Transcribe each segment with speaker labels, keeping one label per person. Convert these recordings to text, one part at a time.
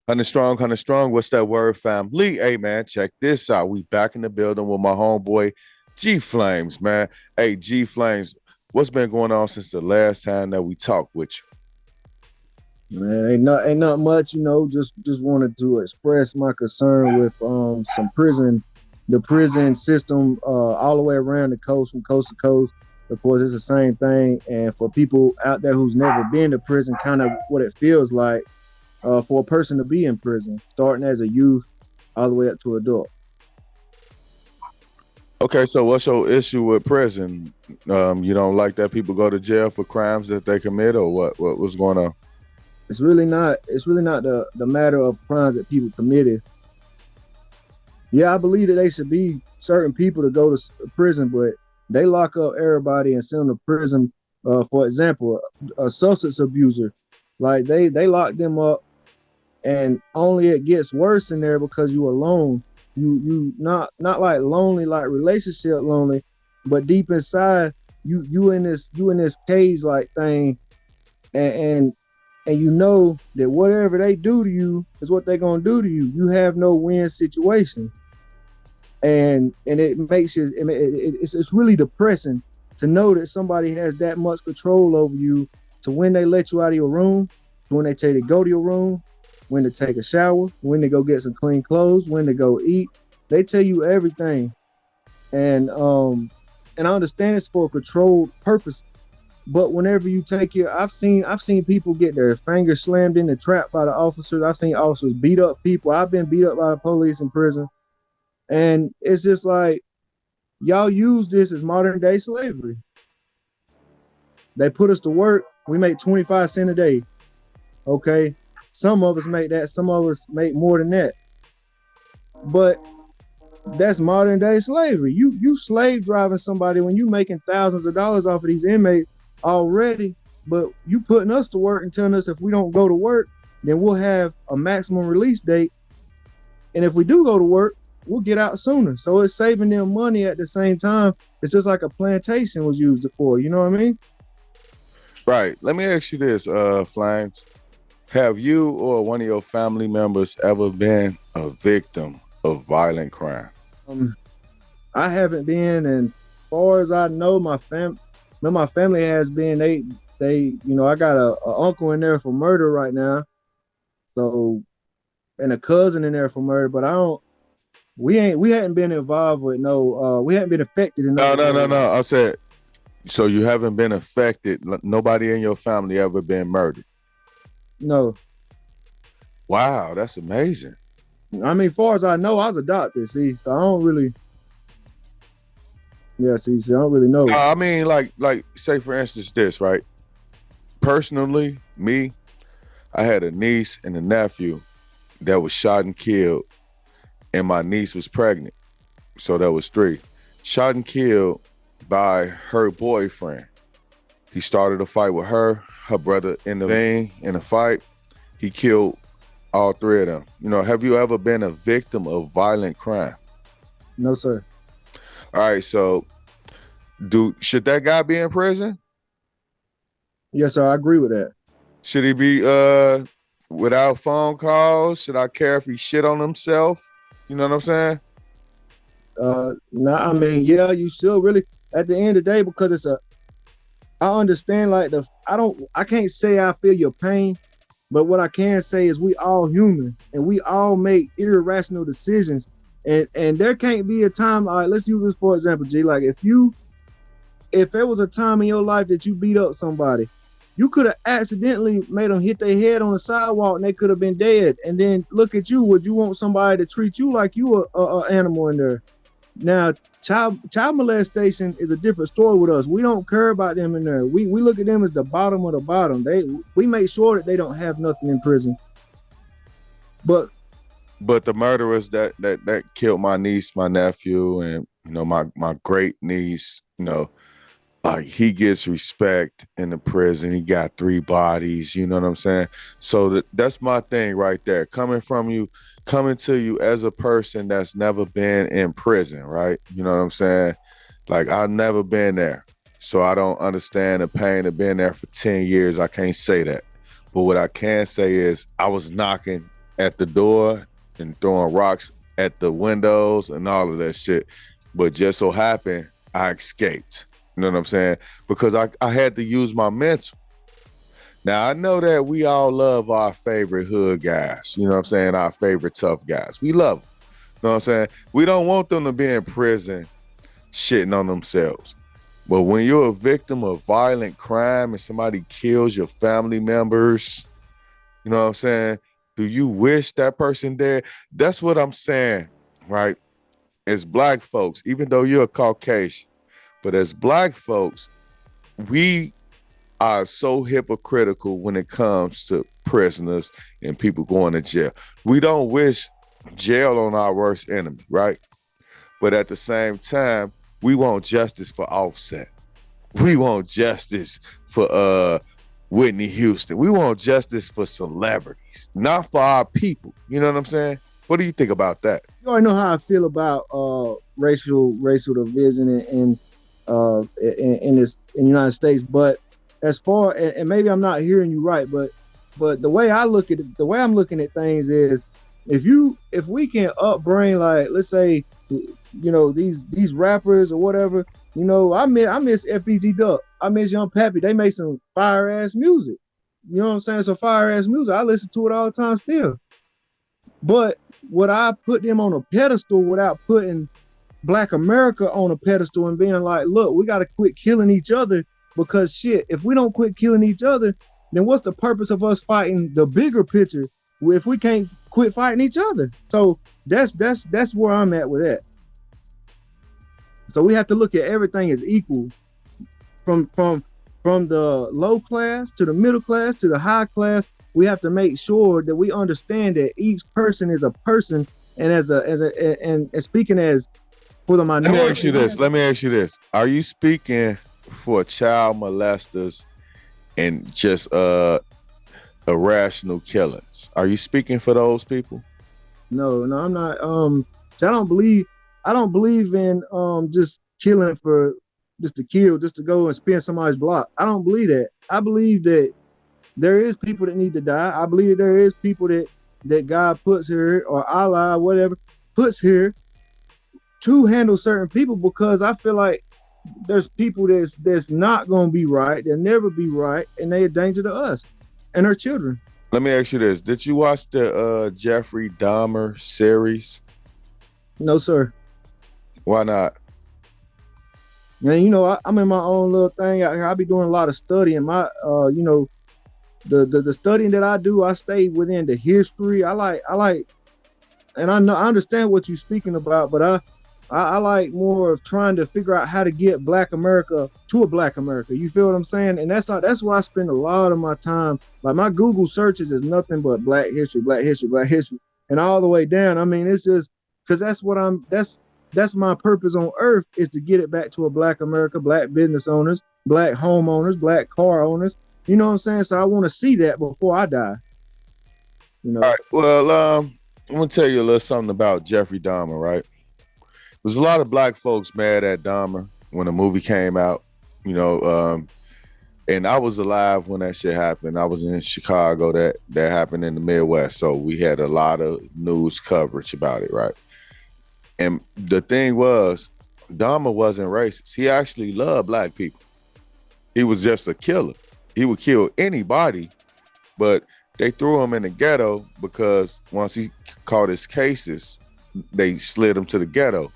Speaker 1: Hundred strong. What's that word, family? Hey, man, check this out. We back in the building with my homeboy, G Flamez, man. Hey, G Flamez, what's been going on since the last time that we talked with
Speaker 2: Man, ain't not much, just wanted to express my concern with the prison system all the way around the coast, from coast to coast. Of course, it's the same thing. And for people out there who's never been to prison, kind of what it feels like for a person to be in prison, starting as a youth all the way up to adult.
Speaker 1: you? Okay, so what's your issue with prison? You don't like that people go to jail for crimes that they commit, or what? What's going on?
Speaker 2: It's really not the matter of crimes that people committed. Yeah, I believe that they should be certain people to go to prison, but they lock up everybody and send them to prison. For example, a substance abuser, like they lock them up, and only it gets worse in there because you alone. You not like lonely, like relationship lonely, but deep inside you in this cage like thing, and and and you know that whatever they do to you is what they're gonna do to you. You have no win situation, and it makes you. It's really depressing to know that somebody has that much control over you. To when they let you out of your room, to when they tell you to go to your room, when to take a shower, when to go get some clean clothes, when to go eat. They tell you everything, and and I understand it's for a controlled purpose. But whenever you take your, I've seen people get their fingers slammed in the trap by the officers. I've seen officers beat up people. I've been beat up by the police in prison, and it's just like y'all use this as modern day slavery. They put us to work. We make 25 cents a day. Okay, some of us make that. Some of us make more than that. But that's modern day slavery. You slave driving somebody when you making thousands of dollars off of these inmates already, but you putting us to work and telling us if we don't go to work, then we'll have a maximum release date. And if we do go to work, we'll get out sooner. So it's saving them money at the same time. It's just like a plantation was used for. You know what I mean?
Speaker 1: Right. Let me ask you this, Flames. Have you or one of your family members ever been a victim of violent crime?
Speaker 2: Um, I haven't been, and as far as I know, my family has been. I got a uncle in there for murder right now. So, and a cousin in there for murder, but I don't. We hadn't been involved with no. We hadn't been affected in no
Speaker 1: No, no,
Speaker 2: way.
Speaker 1: no, no. I said, so you haven't been affected. Nobody in your family ever been murdered.
Speaker 2: No,
Speaker 1: Wow, that's amazing.
Speaker 2: I mean, as far as I know, I was adopted. See, so I don't really. Yeah, see, I don't really know.
Speaker 1: I mean, like, say for instance, this right. Personally, me, I had a niece and a nephew that was shot and killed, and my niece was pregnant, so that was three. Shot and killed by her boyfriend. He started a fight with her. Her brother intervened in the fight. He killed all three of them. Have you ever been a victim of violent crime?
Speaker 2: No, sir.
Speaker 1: All right, so should that guy be in prison?
Speaker 2: Yes, sir. I agree with that.
Speaker 1: Should he be without phone calls? Should I care if he shit on himself? You know what I'm saying?
Speaker 2: Nah, I mean, yeah, you still really at the end of the day because it's a. I understand like I can't say I feel your pain, but what I can say is we all human and we all make irrational decisions, and there can't be a time. All right, let's use this for example, G. Like if there was a time in your life that you beat up somebody, you could have accidentally made them hit their head on the sidewalk and they could have been dead. And then look at you. Would you want somebody to treat you like you a animal in there? Now, child molestation is a different story with us. We don't care about them in there. We look at them as the bottom of the bottom. We make sure that they don't have nothing in prison. But
Speaker 1: But the murderers that killed my niece, my nephew, and my great niece, like he gets respect in the prison. He got three bodies. You know what I'm saying? So that's my thing right there. Coming to you as a person that's never been in prison, right? You know what I'm saying? Like I've never been there, so I don't understand the pain of being there for 10 years. I can't say that, but what I can say is I was knocking at the door and throwing rocks at the windows and all of that shit. But just so happened I escaped. You know what I'm saying? Because I had to use my mental. Now I know that we all love our favorite hood guys. You know what I'm saying? Our favorite tough guys. We love them. You know what I'm saying? We don't want them to be in prison shitting on themselves. But when you're a victim of violent crime and somebody kills your family members, you know what I'm saying? Do you wish that person dead? That's what I'm saying, right? As black folks, even though you're a Caucasian, but as black folks, we are so hypocritical when it comes to prisoners and people going to jail. We don't wish jail on our worst enemy, right? But at the same time, we want justice for Offset. We want justice for Whitney Houston. We want justice for celebrities, not for our people. You know what I'm saying? What do you think about that?
Speaker 2: You already know how I feel about racial division in the United States. But as far and maybe I'm not hearing you right, but the way I look at it, the way I'm looking at things is if we can upbring, like, let's say, you know, these rappers or whatever, you know, I miss FBG Duck. I miss Young Pappy. They make some fire ass music. You know what I'm saying? So fire ass music. I listen to it all the time still. But would I put them on a pedestal without putting Black America on a pedestal and being like, look, we got to quit killing each other, because shit, if we don't quit killing each other, then what's the purpose of us fighting the bigger picture if we can't quit fighting each other? So that's where I'm at with that. So we have to look at everything as equal, from the low class to the middle class to the high class. We have to make sure that we understand that each person is a person, and and speaking as for the minority.
Speaker 1: Let me ask you this. Are you speaking for child molesters and just irrational killings? Are you speaking for those people?
Speaker 2: No, I'm not. I don't believe in just killing for just to kill, just to go and spin somebody's block. I don't believe that. I believe that there is people that need to die. I believe there is people that God puts here, or Allah, whatever, puts here to handle certain people, because I feel like there's people that's not gonna be right, they'll never be right, and they're a danger to us and our children.
Speaker 1: Let me ask you this. Did you watch the Jeffrey Dahmer series?
Speaker 2: No, sir.
Speaker 1: Why not?
Speaker 2: Man, you know, I'm in my own little thing. I be doing a lot of studying. My you know, the studying that I do, I stay within the history. I like, and I understand what you're speaking about, but I like more of trying to figure out how to get Black America to a Black America. You feel what I'm saying? And that's why I spend a lot of my time. Like, my Google searches is nothing but Black history, and all the way down. I mean, it's just because that's my purpose on earth, is to get it back to a Black America, Black business owners, Black homeowners, Black car owners. You know what I'm saying? So I want to see that before I die. You know.
Speaker 1: All right. Well, I'm gonna tell you a little something about Jeffrey Dahmer, right? There's a lot of black folks mad at Dahmer when the movie came out, you know, and I was alive when that shit happened. I was in Chicago. That happened in the Midwest, so we had a lot of news coverage about it, right? And the thing was, Dahmer wasn't racist. He actually loved black people. He was just a killer. He would kill anybody, but they threw him in the ghetto because once he caught his cases, they slid him to the ghetto.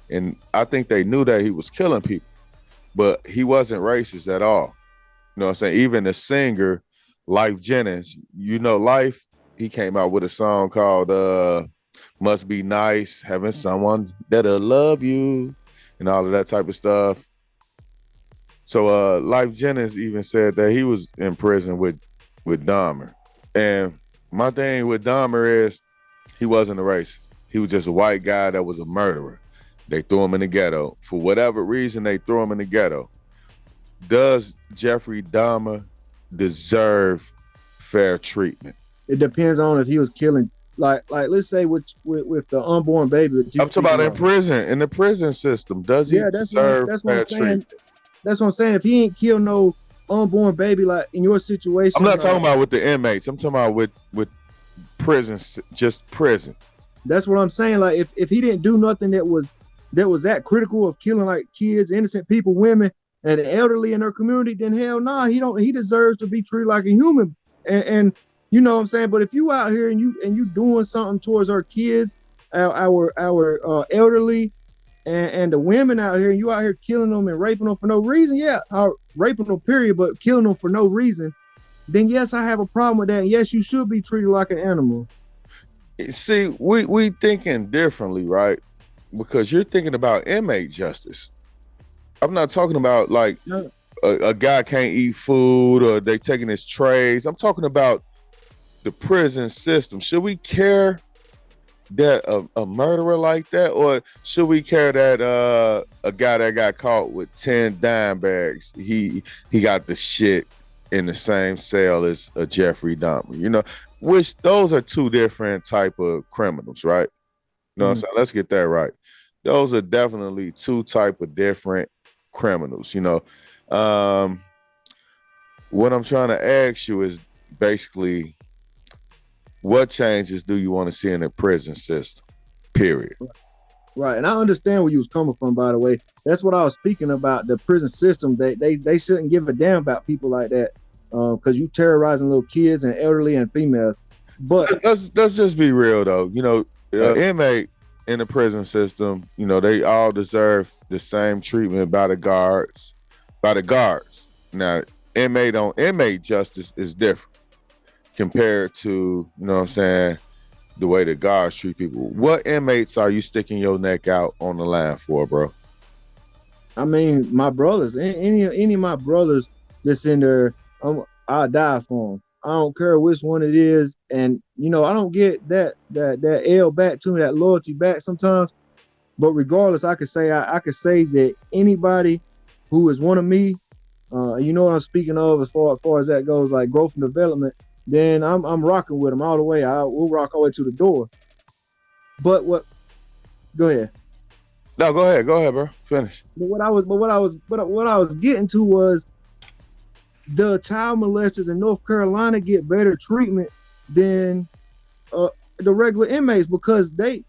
Speaker 1: And I think they knew that he was killing people, but he wasn't racist at all. You know what I'm saying? Even the singer, Life Jennings, you know, Life, he came out with a song called Must Be Nice, having someone that'll love you and all of that type of stuff. So Life Jennings even said that he was in prison with Dahmer. And my thing with Dahmer is he wasn't a racist. He was just a white guy that was a murderer. They threw him in the ghetto. For whatever reason, they threw him in the ghetto. Does Jeffrey Dahmer deserve fair treatment?
Speaker 2: It depends on if he was killing, like let's say with the unborn baby.
Speaker 1: I'm talking about in prison, in the prison system. Does he deserve fair treatment?
Speaker 2: That's what I'm saying. If he ain't killed no unborn baby, like in your situation.
Speaker 1: I'm not talking about with the inmates. I'm talking about with prison, just prison.
Speaker 2: That's what I'm saying. Like if he didn't do nothing that was that critical of killing like kids, innocent people, women, and the elderly in their community, then hell nah, he deserves to be treated like a human. And you know what I'm saying. But if you out here and you doing something towards our kids, our elderly, and the women out here, and you out here killing them and raping them for no reason, yeah, raping them period, but killing them for no reason, then yes, I have a problem with that. And yes, you should be treated like an animal.
Speaker 1: See, we thinking differently, right? Because you're thinking about inmate justice. I'm not talking about like a guy can't eat food or they taking his trays. I'm talking about the prison system. Should we care that a murderer like that, or should we care that a guy that got caught with 10 dime bags, he got the shit in the same cell as a Jeffrey Dahmer? You know, which those are two different type of criminals, right? You know what I'm saying? Let's get that right. Those are definitely two type of different criminals. You know, what I'm trying to ask you is basically, what changes do you want to see in the prison system? Period.
Speaker 2: Right, and I understand where you was coming from. By the way, that's what I was speaking about. The prison system, they shouldn't give a damn about people like that, because you terrorizing little kids and elderly and females. But
Speaker 1: let's just be real though. You know, inmate in the prison system, you know, they all deserve the same treatment by the guards. Now, inmate on inmate justice is different compared to, you know what I'm saying, the way the guards treat people. What inmates are you sticking your neck out on the line for, bro?
Speaker 2: I mean, my brothers, any of my brothers that's in there, I'll die for them. I don't care which one it is, and you know, I don't get that L back to me, that loyalty back sometimes. But regardless, I could say that anybody who is one of me, you know what I'm speaking of as far as that goes, like growth and development, then I'm rocking with them all the way. We'll rock all the way to the door. But what? Go ahead.
Speaker 1: No, go ahead, bro. Finish.
Speaker 2: But what I was getting to was the child molesters in North Carolina get better treatment than the regular inmates, because they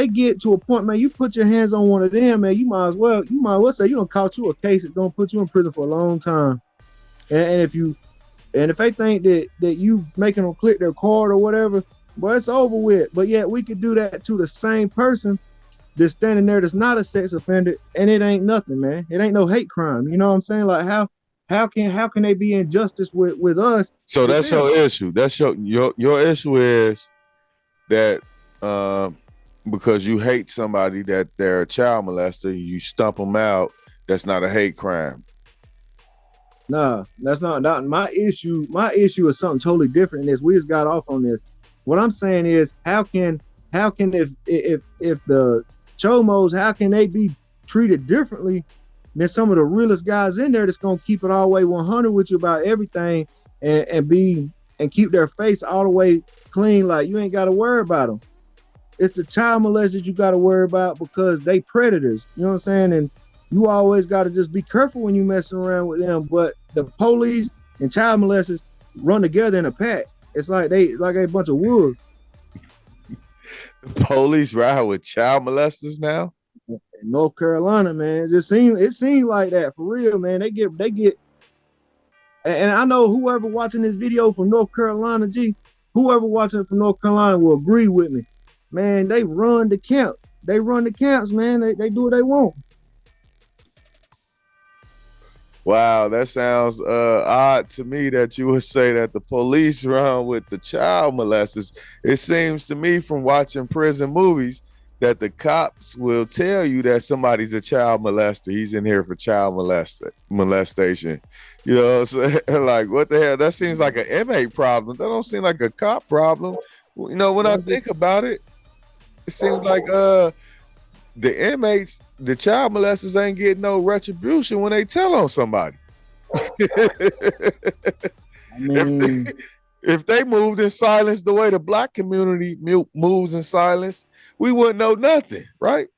Speaker 2: get to a point, man. You put your hands on one of them, man. You might as well say you don't caught you a case that's gonna put you in prison for a long time. And if they think that you making them click their card or whatever, well, it's over with. But yet we could do that to the same person that's standing there that's not a sex offender, and it ain't nothing, man. It ain't no hate crime. You know what I'm saying? Like how can they be in justice with us?
Speaker 1: So that's your issue. That's your issue is that because you hate somebody that they're a child molester, you stump them out. That's not a hate crime.
Speaker 2: Nah, that's not my issue. My issue is something totally different than this. We just got off on this. What I'm saying is, how can if the chomos, how can they be treated differently than some of the realest guys in there that's gonna keep it all the way 100 with you about everything, and keep their face all the way clean, like you ain't got to worry about them. It's the child molesters you got to worry about, because they predators. You know what I'm saying? And you always got to just be careful when you messing around with them. But the police and child molesters run together in a pack. It's like they a bunch of wolves.
Speaker 1: The police ride with child molesters now?
Speaker 2: In North Carolina, man, it seems like that for real, man. They get, and I know whoever watching this video from North Carolina, whoever watching it from North Carolina will agree with me. Man, they run the camps. They run the camps, man. They do what they want.
Speaker 1: Wow, that sounds odd to me that you would say that the police run with the child molesters. It seems to me from watching prison movies that the cops will tell you that somebody's a child molester. He's in here for child molestation. You know what I'm saying? Like, what the hell? That seems like an inmate problem. That don't seem like a cop problem. You know, when I think about it, it seems like the inmates, the child molesters ain't getting no retribution when they tell on somebody.
Speaker 2: I mean,
Speaker 1: if they moved in silence the way the black community moves in silence, we wouldn't know nothing, right?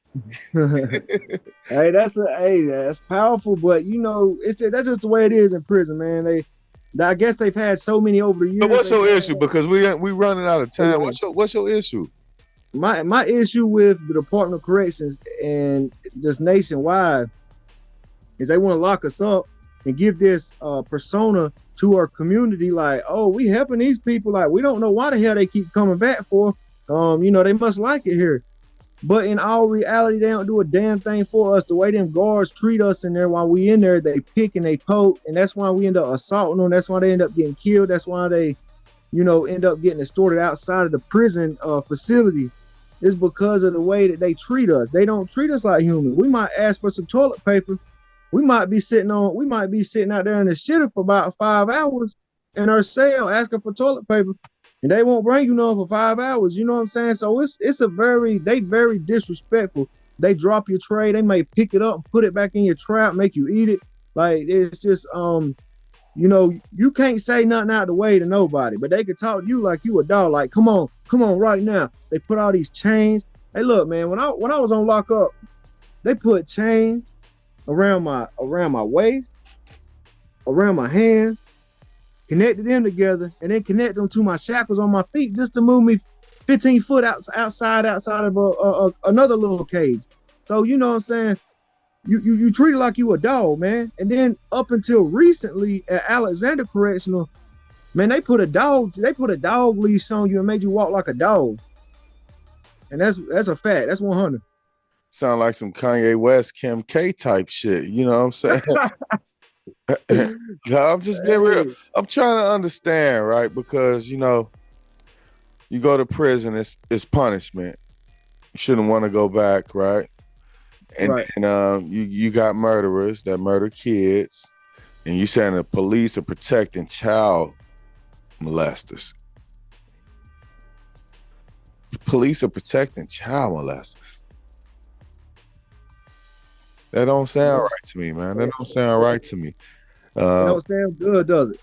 Speaker 2: Hey, that's powerful, but you know, that's just the way it is in prison, man. I guess they've had so many over the
Speaker 1: But
Speaker 2: years.
Speaker 1: what's your issue? Because we running out of time.
Speaker 2: Yeah.
Speaker 1: What's your issue?
Speaker 2: My issue with the Department of Corrections and just nationwide is they want to lock us up and give this persona to our community, like, oh, we helping these people, like we don't know why the hell they keep coming back for. They must like it here. But in all reality, they don't do a damn thing for us. The way them guards treat us in there while we in there, they pick and they poke, and that's why we end up assaulting them. That's why they end up getting killed. That's why they, end up getting extorted outside of the prison facility. It's because of the way that they treat us. They don't treat us like humans. We might ask for some toilet paper. We might be sitting out there in the shitter for about 5 hours in our cell asking for toilet paper. And they won't bring you none for 5 hours. You know what I'm saying? So they very disrespectful. They drop your tray. They may pick it up, put it back in your trap, make you eat it. Like, it's just, you can't say nothing out of the way to nobody, but they could talk to you like you a dog. Like, come on right now. They put all these chains. Hey, look, man, when I was on lockup, they put chains around my waist, around my hands, connected them together, and then connect them to my shackles on my feet just to move me 15 foot outside of another little cage. So, you know what I'm saying? You treat it like you a dog, man. And then up until recently at Alexander Correctional, man, they put a dog leash on you and made you walk like a dog. And that's a fact. That's 100.
Speaker 1: Sound like some Kanye West, Kim K type shit. You know what I'm saying? I'm just being real. I'm trying to understand, right? Because you go to prison, it's punishment. You shouldn't want to go back, right? And
Speaker 2: right.
Speaker 1: You got murderers that murder kids, and you saying the police are protecting child molesters. Police are protecting child molesters. That don't sound right to me, man. That don't sound right to me.
Speaker 2: Don't sound good, does it?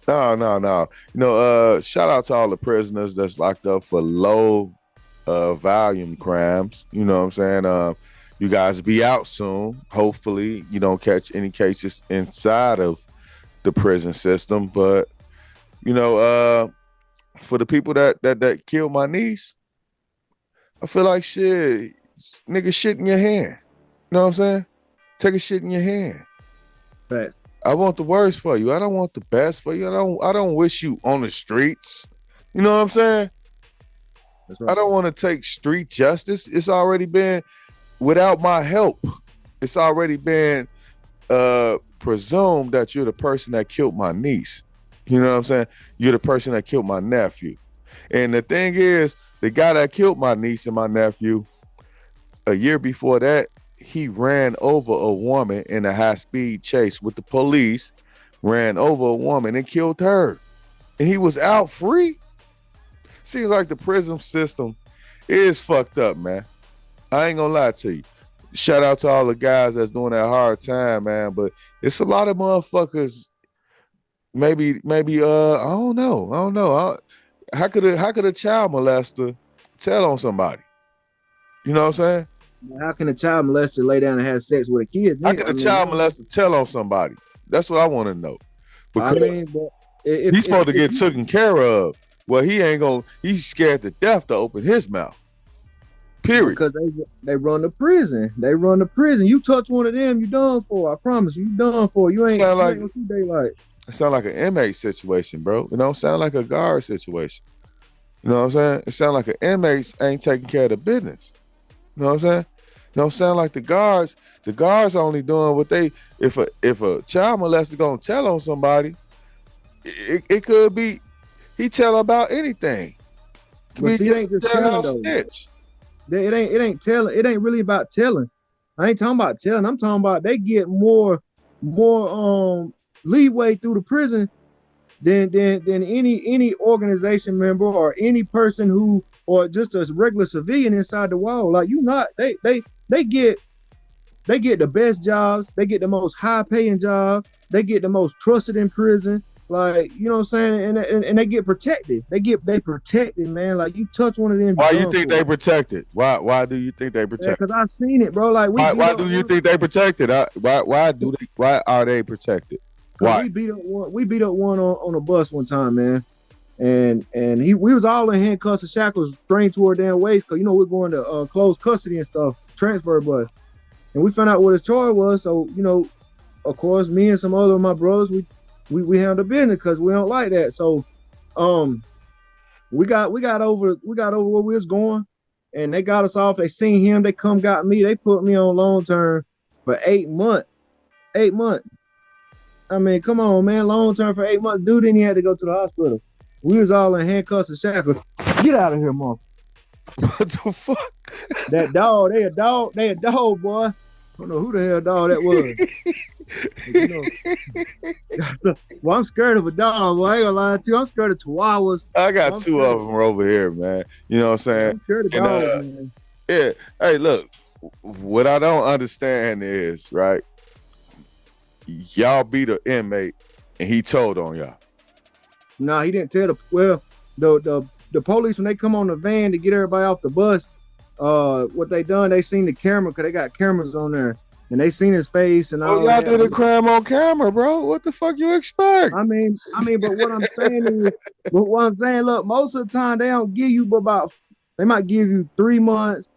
Speaker 1: No. Shout out to all the prisoners that's locked up for low volume crimes. You know what I'm saying? You guys be out soon. Hopefully you don't catch any cases inside of the prison system. But for the people that killed my niece, I feel like shit, nigga, shit in your hand. You know what I'm saying? Take a shit in your hand.
Speaker 2: Right.
Speaker 1: I want the worst for you. I don't want the best for you. I don't wish you on the streets. You know what I'm saying? That's right. I don't want to take street justice. It's already been, without my help, it's already been presumed that you're the person that killed my niece. You know what I'm saying? You're the person that killed my nephew. And the thing is, the guy that killed my niece and my nephew, a year before that, he ran over a woman in a high-speed chase with the police, ran over a woman and killed her. And he was out free. Seems like the prison system is fucked up, man. I ain't gonna lie to you. Shout out to all the guys that's doing that hard time, man. But it's a lot of motherfuckers. Maybe I don't know. How could a child molester tell on somebody? You know what I'm saying?
Speaker 2: How can a child molester lay down and have sex with a kid?
Speaker 1: How can a child molester tell on somebody? That's what I want to know. Because he's supposed to get taken care of. Well, he's scared to death to open his mouth. Period.
Speaker 2: Because they run the prison. You touch one of them, you done for. I promise you done for. You ain't gonna see daylight.
Speaker 1: It sound like an inmate situation, bro. It don't sound like a guard situation. You know what I'm saying? It sound like an inmate ain't taking care of the business. You know what I'm saying? It don't sound like the guards only doing what they, if a child molester gonna tell on somebody, it could be he tell about anything.
Speaker 2: But see, it ain't just telling though. It ain't telling. It ain't really about telling. I ain't talking about telling. I'm talking about they get more leeway through the prison than any organization member or any person who, or just a regular civilian inside the wall. Like they get the best jobs, they get the most high paying jobs, they get the most trusted in prison. Like, you know what I'm saying? And they get protected. They protected, man. Like, you touch one of them.
Speaker 1: Why you think they protected? Why do you think they protected?
Speaker 2: Because I've seen it, bro. Like,
Speaker 1: why do you think they protected? Why are they protected?
Speaker 2: Cause
Speaker 1: Why?
Speaker 2: we beat up one on a bus one time, man. And we was all in handcuffs and shackles, strained to our damn waist, cause we're going to closed custody and stuff, transfer bus. And we found out what his charge was. So of course, me and some other of my brothers, we handled business because we don't like that. So, we got over where we was going, and they got us off. They seen him. They come got me. They put me on long term for 8 months. 8 months. I mean, come on, man. Long term for 8 months. Dude, then he had to go to the hospital. We was all in handcuffs and shackles. Get out of here, mom.
Speaker 1: What the fuck?
Speaker 2: That dog, they a dog, boy. I don't know who the hell dog that was. So, well, I'm scared of a dog. Well, I ain't gonna lie to you. I'm scared of chihuahuas.
Speaker 1: I got two of them over here, man. You know what I'm saying?
Speaker 2: I'm scared of dogs, man.
Speaker 1: Yeah. Hey, look, what I don't understand is, right, y'all beat an inmate and he told on y'all.
Speaker 2: Nah, he didn't tell the police when they come on the van to get everybody off the bus, what they done, they seen the camera because they got cameras on there. And they seen his face and all.
Speaker 1: Oh, y'all did a crime on camera, bro. What the fuck you expect?
Speaker 2: I mean, but what I'm saying, look, most of the time they don't give you they might give you 3 months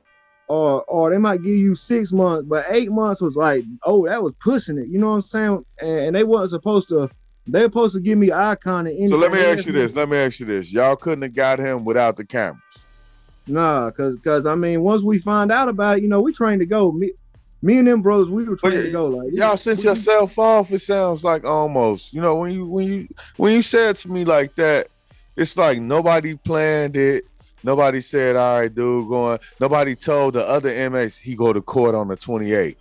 Speaker 2: or they might give you 6 months, but 8 months was like, oh, that was pushing it. You know what I'm saying? And they wasn't supposed to, they were supposed to give me icon and anything.
Speaker 1: So let me ask you this. Y'all couldn't have got him without the cameras. Nah,
Speaker 2: cause I mean, once we find out about it, we trained to go. Me and them brothers, we were trying to go. Like
Speaker 1: y'all sent yourself off. It sounds like almost. When you said to me like that, it's like nobody planned it. Nobody said, "All right, dude, going." Nobody told the other inmates he go to court on the 28th.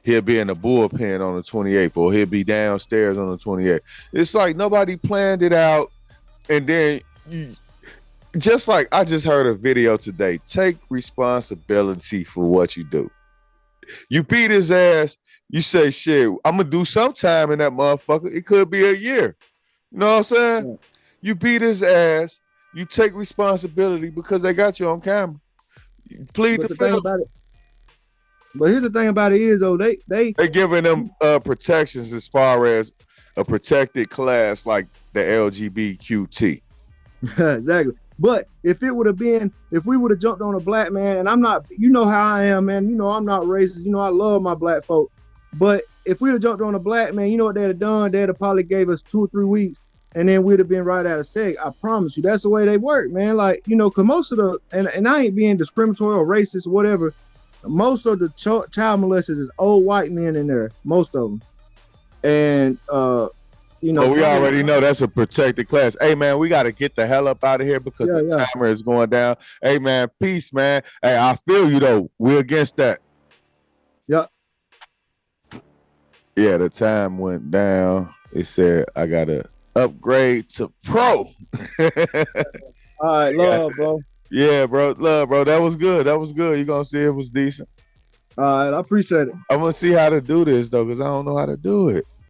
Speaker 1: He'll be in the bullpen on the 28th, or he'll be downstairs on the 28th. It's like nobody planned it out, and then just like I just heard a video today. Take responsibility for what you do. You beat his ass, you say, shit, I'm going to do some time in that motherfucker. It could be a year. You know what I'm saying? Yeah. You beat his ass, you take responsibility because they got you on camera. You plead the fifth.
Speaker 2: But here's the thing about it is, though, they
Speaker 1: giving them protections as far as a protected class like the LGBTQT.
Speaker 2: Exactly. But if we would have jumped on a black man, and I'm not, how I am, man, I'm not racist, I love my black folk. But if we'd have jumped on a black man, you know what they'd have done? They'd have probably gave us 2 or 3 weeks, and then we'd have been right out of seg. I promise you, that's the way they work, man. Like, cause most of the, and I ain't being discriminatory or racist or whatever, most of the child molesters is old white men in there, most of them. And,
Speaker 1: we already know that's a protected class. Hey, man, we got to get the hell up out of here because the timer is going down. Hey, man, peace, man. Hey, I feel you, though. We're against that.
Speaker 2: Yep.
Speaker 1: Yeah, the time went down. It said I got to upgrade to pro.
Speaker 2: All right, love, bro.
Speaker 1: Yeah, bro. Love, bro. That was good. You're going to see it was decent.
Speaker 2: All right, I appreciate it.
Speaker 1: I'm going to see how to do this, though, because I don't know how to do it.